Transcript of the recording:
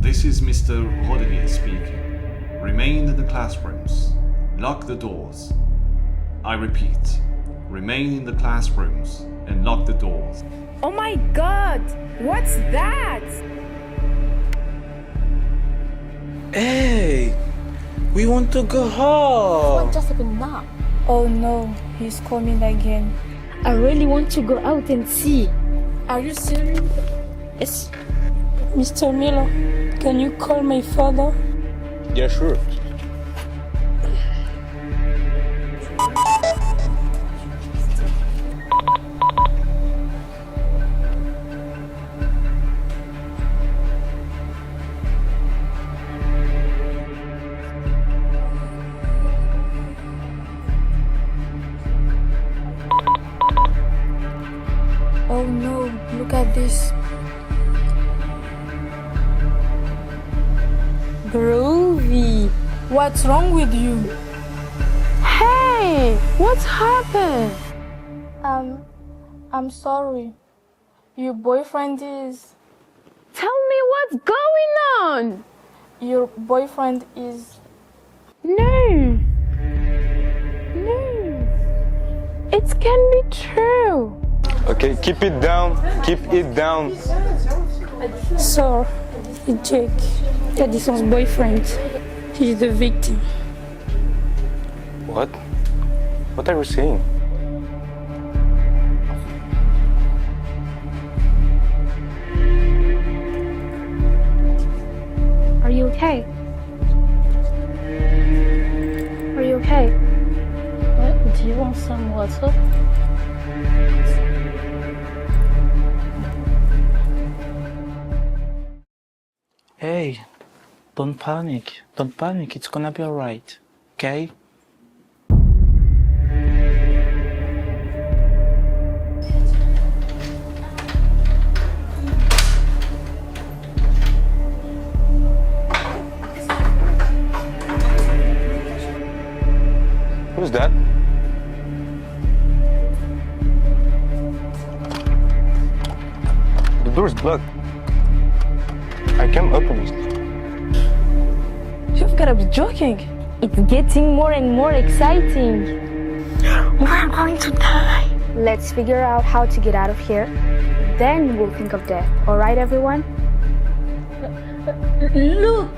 This is Mr. Rodriguez speaking. Remain in the classrooms. Lock the doors. I repeat, remain in the classrooms and lock the doors. Oh my god! What's that? Hey, we want to go home. What just happened now? Oh no, he's coming again. I really want to go out and see. Are you serious? Yes. Mr. Miller, can you call my father? Yeah, sure. Oh no, look at this. Groovy. What's wrong with you? Hey, what's happened? I'm sorry. Your boyfriend is... Tell me what's going on. Your boyfriend is... No. It can be true. Okay, keep it down. Keep it down. So, Jake, Edison's boyfriend, he's the victim. What? What are you saying? Are you okay? Are you okay? Do you want some water? Hey, don't panic. Don't panic. It's gonna be alright. Okay? Who's that? The door's blocked. I can't open it. You've gotta be joking. It's getting more and more exciting. We're going to die. Let's figure out how to get out of here. Then we'll think of death. All right, everyone? Look!